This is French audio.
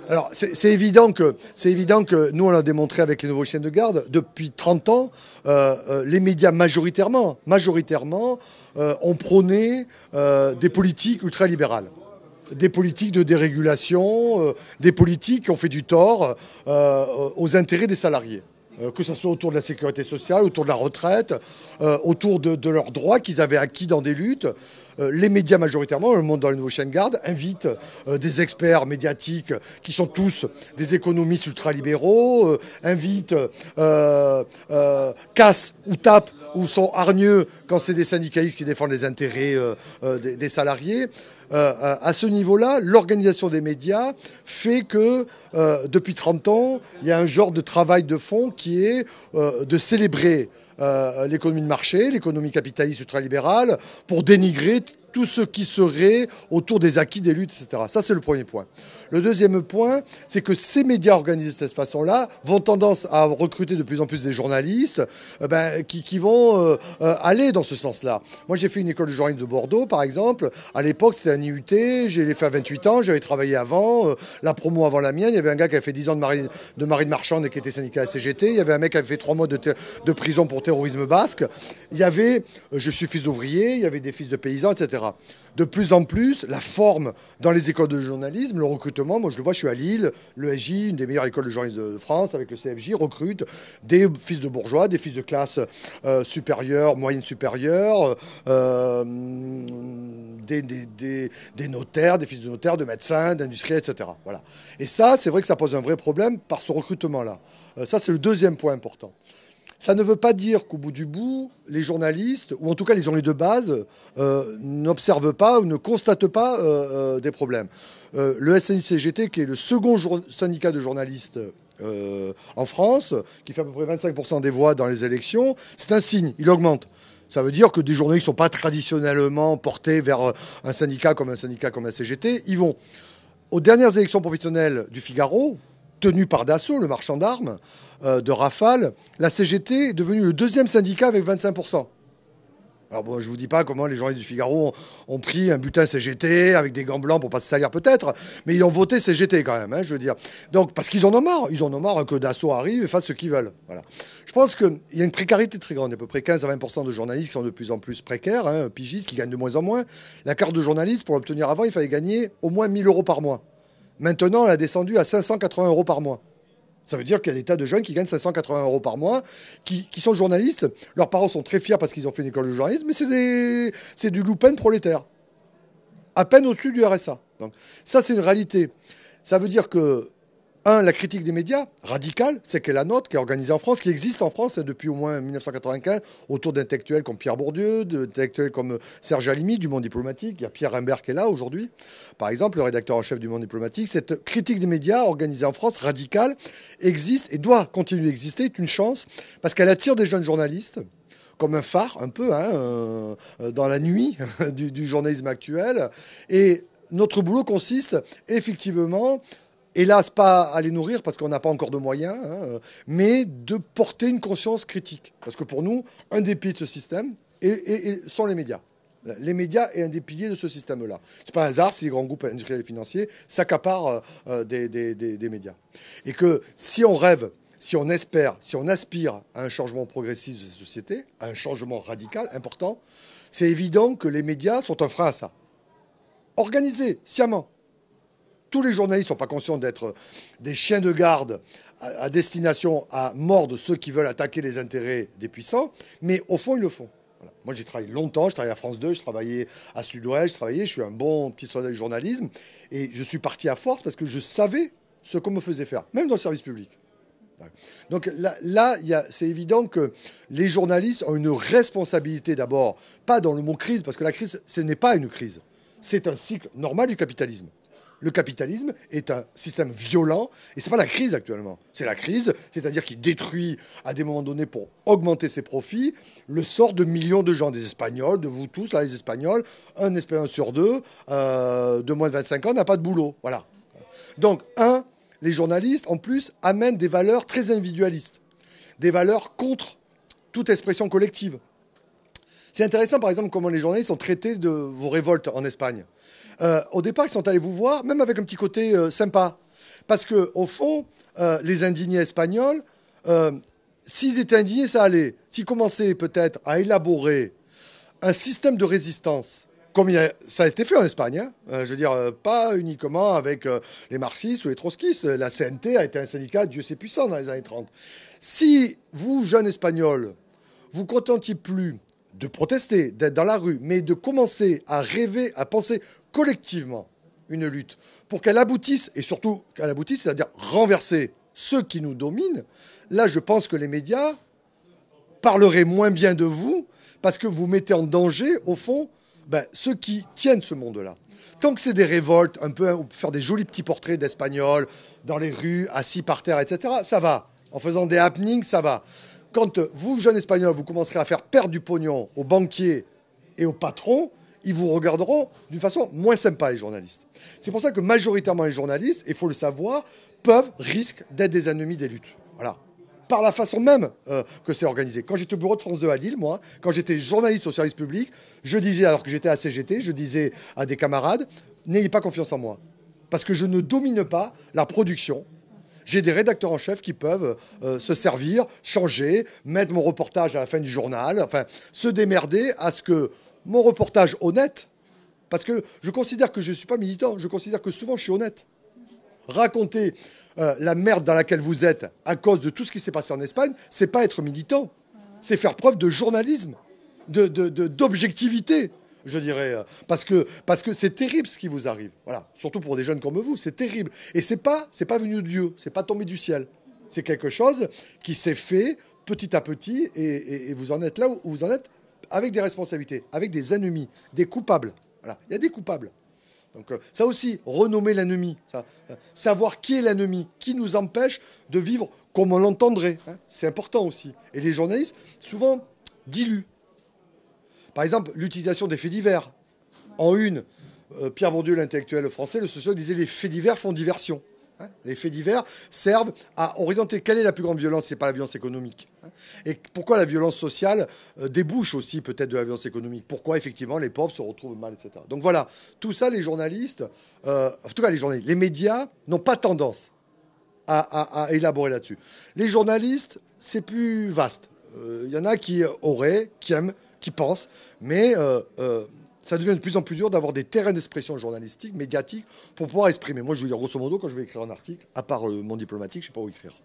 Alors, c'est évident que nous, on l'a démontré avec les nouveaux chiens de garde, depuis 30 ans, les médias majoritairement ont prôné des politiques ultralibérales. Des politiques de dérégulation, des politiques qui ont fait du tort aux intérêts des salariés. Que ce soit autour de la sécurité sociale, autour de la retraite, autour de leurs droits qu'ils avaient acquis dans des luttes. Les médias majoritairement, le monde dans les nouveaux chiens de garde, invitent des experts médiatiques qui sont tous des économistes ultralibéraux, invitent, cassent ou tapent ou sont hargneux quand c'est des syndicalistes qui défendent les intérêts des salariés. À ce niveau-là, l'organisation des médias fait que depuis 30 ans, il y a un genre de travail de fond qui est de célébrer l'économie de marché, l'économie capitaliste ultralibérale, pour dénigrer tout ce qui serait autour des acquis des luttes, etc. Ça, c'est le premier point. Le deuxième point, c'est que ces médias organisés de cette façon-là vont tendance à recruter de plus en plus des journalistes qui vont aller dans ce sens-là. Moi, j'ai fait une école de journalisme de Bordeaux, par exemple. À l'époque, c'était un IUT. J'ai fait à 28 ans. J'avais travaillé avant. La promo avant la mienne. Il y avait un gars qui avait fait 10 ans de marine marchande et qui était syndicat à la CGT. Il y avait un mec qui avait fait 3 mois de prison pour terrorisme basque. Il y avait, je suis fils d'ouvrier, il y avait des fils de paysans, etc. De plus en plus, la forme dans les écoles de journalisme, le recrutement, moi je le vois, je suis à Lille, l'ESJ, une des meilleures écoles de journalisme de France, avec le CFJ, recrute des fils de bourgeois, des fils de classe supérieure, moyenne supérieure, des notaires, des fils de notaires, de médecins, d'industriels, etc. Voilà. Et ça, c'est vrai que ça pose un vrai problème par ce recrutement-là. Ça, c'est le deuxième point important. Ça ne veut pas dire qu'au bout du bout, les journalistes, ou en tout cas les journalistes de base, n'observent pas ou ne constatent pas des problèmes. Le SNI-CGT, qui est le second syndicat de journalistes en France, qui fait à peu près 25% des voix dans les élections, c'est un signe, il augmente. Ça veut dire que des journalistes qui ne sont pas traditionnellement portés vers un syndicat comme la CGT, ils vont. Aux dernières élections professionnelles du Figaro, tenues par Dassault, le marchand d'armes, de Rafale, la CGT est devenue le deuxième syndicat avec 25%. Alors bon, je ne vous dis pas comment les journalistes du Figaro ont pris un butin CGT avec des gants blancs pour pas se salir peut-être, mais ils ont voté CGT quand même, je veux dire. Donc, parce qu'ils en ont marre. Ils en ont marre que Dassault arrive et fasse ce qu'ils veulent. Voilà. Je pense qu'il y a une précarité très grande, à peu près 15 à 20% de journalistes qui sont de plus en plus précaires, pigistes, qui gagnent de moins en moins. La carte de journaliste, pour l'obtenir avant, il fallait gagner au moins 1 000 euros par mois. Maintenant, elle a descendu à 580 euros par mois. Ça veut dire qu'il y a des tas de jeunes qui gagnent 580 euros par mois, qui sont journalistes. Leurs parents sont très fiers parce qu'ils ont fait une école de journalisme, mais c'est du loupen prolétaire. À peine au-dessus du RSA. Donc ça, c'est une réalité. Ça veut dire que, la critique des médias, radicale, c'est qu'elle est la nôtre, qui est organisée en France, qui existe en France depuis au moins 1995, autour d'intellectuels comme Pierre Bourdieu, d'intellectuels comme Serge Halimi, du Monde diplomatique. Il y a Pierre Imbert qui est là aujourd'hui, par exemple, le rédacteur en chef du Monde diplomatique. Cette critique des médias organisée en France, radicale, existe et doit continuer d'exister, est une chance, parce qu'elle attire des jeunes journalistes, comme un phare, un peu, dans la nuit du journalisme actuel. Et notre boulot consiste effectivement, hélas, pas à les nourrir parce qu'on n'a pas encore de moyens, mais de porter une conscience critique. Parce que pour nous, un des piliers de ce système sont les médias. Les médias est un des piliers de ce système-là. C'est pas un hasard si les grands groupes industriels et financiers s'accaparent des médias. Et que si on rêve, si on espère, si on aspire à un changement progressif de cette société, à un changement radical, important, c'est évident que les médias sont un frein à ça. Organisés, sciemment. Tous les journalistes ne sont pas conscients d'être des chiens de garde à destination à mordre ceux qui veulent attaquer les intérêts des puissants, mais au fond, ils le font. Voilà. Moi, j'ai travaillé longtemps, je travaillais à France 2, je travaillais à Sud-Ouest, je suis un bon petit soldat du journalisme, et je suis parti à force parce que je savais ce qu'on me faisait faire, même dans le service public. Donc là c'est évident que les journalistes ont une responsabilité d'abord, pas dans le mot crise, parce que la crise, ce n'est pas une crise, c'est un cycle normal du capitalisme. Le capitalisme est un système violent, et ce n'est pas la crise actuellement. C'est la crise, c'est-à-dire qu'il détruit à des moments donnés pour augmenter ses profits le sort de millions de gens, des Espagnols, de vous tous, là, les Espagnols, un Espagnol sur deux, de moins de 25 ans, n'a pas de boulot. Voilà. Donc, les journalistes, en plus, amènent des valeurs très individualistes, des valeurs contre toute expression collective. C'est intéressant, par exemple, comment les journalistes ont traité de vos révoltes en Espagne. Au départ, ils sont allés vous voir, même avec un petit côté sympa. Parce que au fond, les indignés espagnols, s'ils étaient indignés, ça allait. S'ils commençaient peut-être à élaborer un système de résistance, comme ça a été fait en Espagne, hein, je veux dire, pas uniquement avec les marxistes ou les trotskistes. La CNT a été un syndicat, Dieu sait puissant, dans les années 30. Si vous, jeunes Espagnols, vous contentiez plus de protester, d'être dans la rue, mais de commencer à rêver, à penser collectivement une lutte pour qu'elle aboutisse, et surtout qu'elle aboutisse, c'est-à-dire renverser ceux qui nous dominent, là, je pense que les médias parleraient moins bien de vous parce que vous mettez en danger, au fond, ceux qui tiennent ce monde-là. Tant que c'est des révoltes, un peu, on peut faire des jolis petits portraits d'Espagnols dans les rues, assis par terre, etc., ça va. En faisant des happenings, ça va. Quand vous, jeunes Espagnols, vous commencerez à faire perdre du pognon aux banquiers et aux patrons, ils vous regarderont d'une façon moins sympa, les journalistes. C'est pour ça que majoritairement les journalistes, il faut le savoir, risquent d'être des ennemis des luttes. Voilà. Par la façon même que c'est organisé. Quand j'étais au bureau de France 2 à Lille, moi, quand j'étais journaliste au service public, je disais, alors que j'étais à CGT, je disais à des camarades, n'ayez pas confiance en moi. Parce que je ne domine pas la production. J'ai des rédacteurs en chef qui peuvent se servir, changer, mettre mon reportage à la fin du journal, enfin, se démerder à ce que mon reportage honnête, parce que je considère que je ne suis pas militant, je considère que souvent je suis honnête. Raconter la merde dans laquelle vous êtes à cause de tout ce qui s'est passé en Espagne, c'est pas être militant, c'est faire preuve de journalisme, d'objectivité, je dirais, parce que c'est terrible ce qui vous arrive. Voilà, surtout pour des jeunes comme vous, c'est terrible. Et c'est pas venu de Dieu, c'est pas tombé du ciel. C'est quelque chose qui s'est fait petit à petit, et vous en êtes là où vous en êtes avec des responsabilités, avec des ennemis, des coupables. Voilà, il y a des coupables. Donc ça aussi, renommer l'ennemi, savoir qui est l'ennemi, qui nous empêche de vivre comme on l'entendrait, hein, c'est important aussi. Et les journalistes, souvent, diluent. Par exemple, l'utilisation des faits divers. En une, Pierre Bourdieu, l'intellectuel français, le sociologue, disait « les faits divers font diversion ». Hein, les faits divers servent à orienter quelle est la plus grande violence, c'est pas la violence économique. Hein, et pourquoi la violence sociale débouche aussi peut-être de la violence économique. Pourquoi effectivement les pauvres se retrouvent mal, etc. Donc voilà, tout ça, les journalistes, en tout cas les journalistes, les médias n'ont pas tendance à élaborer là-dessus. Les journalistes, c'est plus vaste. Il y en a qui auraient, qui aiment, qui pensent, mais ça devient de plus en plus dur d'avoir des terrains d'expression journalistique, médiatique, pour pouvoir exprimer. Moi, je veux dire, grosso modo, quand je vais écrire un article, à part mon diplomatique, je ne sais pas où écrire.